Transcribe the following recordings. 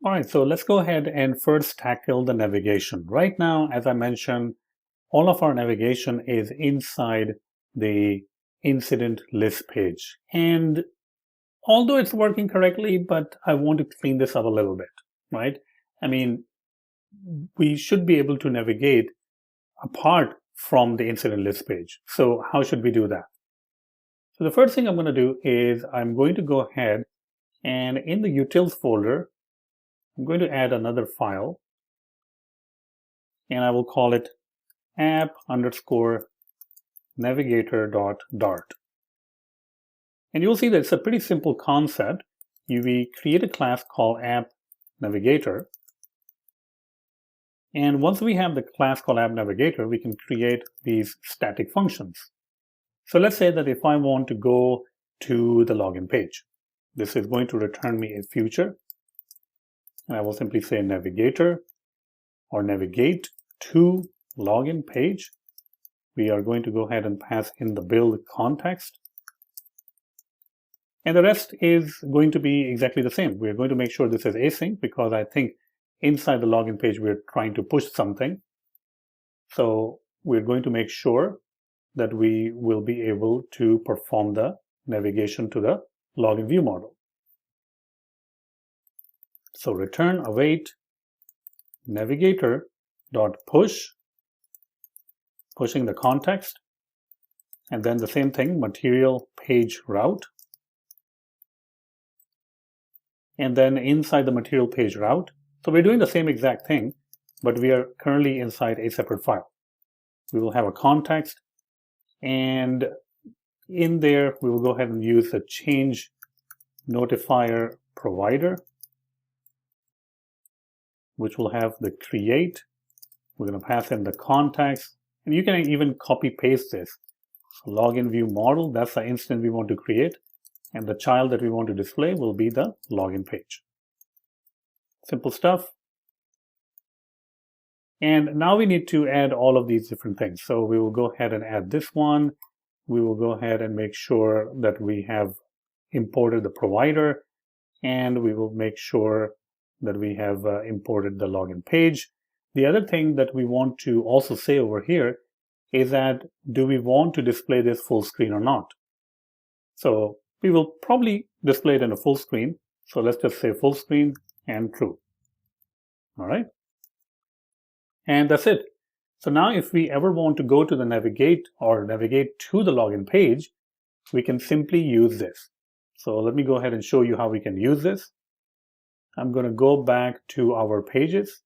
All right, so let's go ahead and first tackle the navigation. Right now, as I mentioned, all of our navigation is inside the incident list page. And although it's working correctly, but I want to clean this up a little bit, right? I mean, we should be able to navigate apart from the incident list page. So how should we do that? So the first thing I'm going to do is I'm going to go ahead and in the utils folder, I'm going to add another file and I will call it app_navigator.dart. And you'll see that it's a pretty simple concept. We create a class called AppNavigator. And once we have the class called AppNavigator, we can create these static functions. So let's say that if I want to go to the login page, this is going to return me a future. And I will simply say navigator or navigate to login page. We are going to go ahead and pass in the build context. And the rest is going to be exactly the same. We're going to make sure this is async because I think inside the login page, we're trying to push something. So we're going to make sure that we will be able to perform the navigation to the login view model. So return await navigator.push, pushing the context, and then the same thing, material page route. And then inside the material page route, so we're doing the same exact thing, but we are currently inside a separate file. We will have a context, and in there, we will go ahead and use the change notifier provider, which will have the create. We're going to pass in the context, and you can even copy paste this. Login view model, that's the instance we want to create, and the child that we want to display will be the login page. Simple stuff. And now we need to add all of these different things. So we will go ahead and add this one. We will go ahead and make sure that we have imported the provider, and we will make sure that we have imported the login page. The other thing that we want to also say over here is that do we want to display this full screen or not? So we will probably display it in a full screen. So let's just say full screen and true. All right. And that's it. So now if we ever want to go to the navigate or navigate to the login page, we can simply use this. So let me go ahead and show you how we can use this. I'm going to go back to our pages,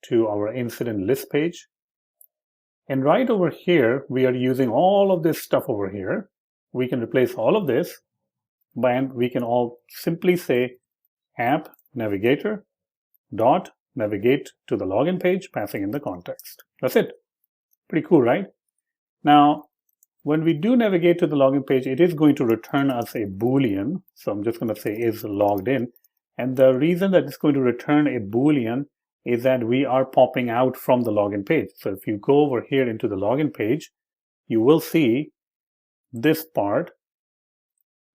to our incident list page. And right over here, we are using all of this stuff over here. We can replace all of this, and we can all simply say app navigator dot navigate to the login page, passing in the context. That's it. Pretty cool, right? Now, when we do navigate to the login page, it is going to return us a Boolean. So I'm just going to say is logged in. And the reason that it's going to return a Boolean is that we are popping out from the login page. So if you go over here into the login page, you will see this part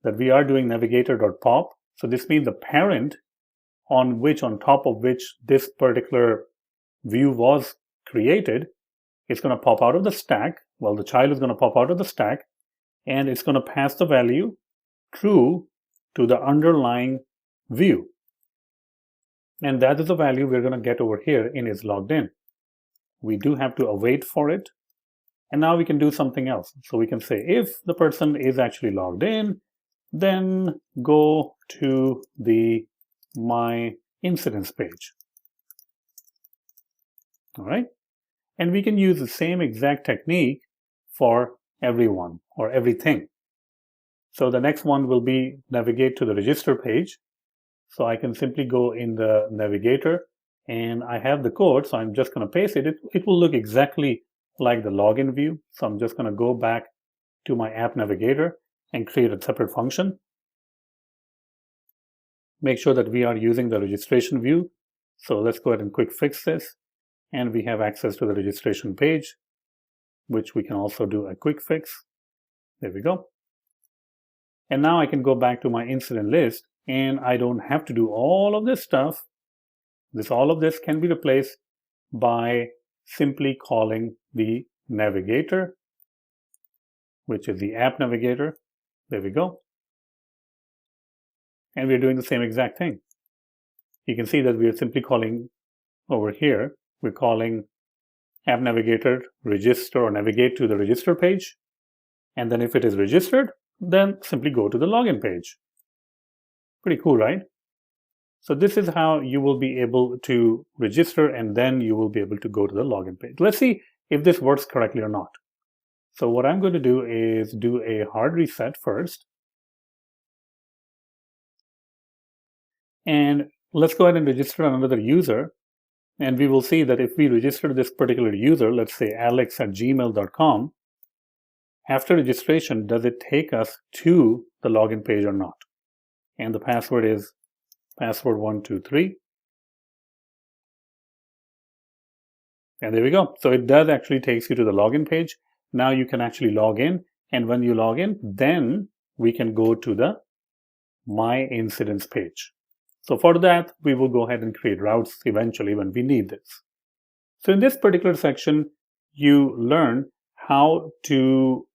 that we are doing navigator.pop. So this means the parent on top of which this particular view was created is going to pop out of the stack. Well, the child is going to pop out of the stack, and it's going to pass the value true to the underlying view. And that is the value we're going to get over here in is logged in. We do have to await for it. And now we can do something else. So we can say if the person is actually logged in, then go to the my incidents page. All right. And we can use the same exact technique for everyone or everything. So the next one will be navigate to the register page. So I can simply go in the navigator and I have the code. So I'm just going to paste it. It will look exactly like the login view. So I'm just going to go back to my app navigator and create a separate function. Make sure that we are using the registration view. So let's go ahead and quick fix this. And we have access to the registration page, which we can also do a quick fix. There we go. And now I can go back to my incident list and I don't have to do all of this stuff. All of this can be replaced by simply calling the navigator, which is the app navigator. There we go. And we're doing the same exact thing. You can see that we are simply calling over here, we're calling app navigator register or navigate to the register page. And then if it is registered, then simply go to the login page. Pretty cool, right? So this is how you will be able to register, and then you will be able to go to the login page. Let's see if this works correctly or not. So what I'm going to do is do a hard reset first. And let's go ahead and register another user. And we will see that if we register this particular user, let's say alex@gmail.com, after registration, does it take us to the login page or not? And the password is password123. And there we go. So it does actually takes you to the login page. Now you can actually log in. And when you log in, then we can go to the My Incidents page. So for that, we will go ahead and create routes eventually when we need this. So in this particular section, you learn how to,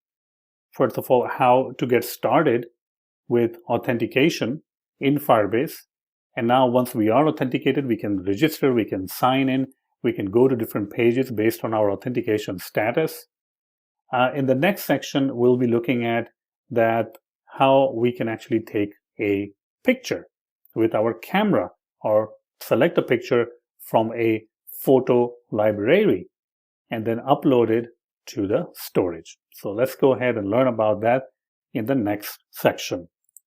first of all, how to get started with authentication in Firebase. And now once we are authenticated, we can register, we can sign in, we can go to different pages based on our authentication status. In the next section, we'll be looking at that how we can actually take a picture with our camera or select a picture from a photo library and then upload it to the storage. So let's go ahead and learn about that in the next section.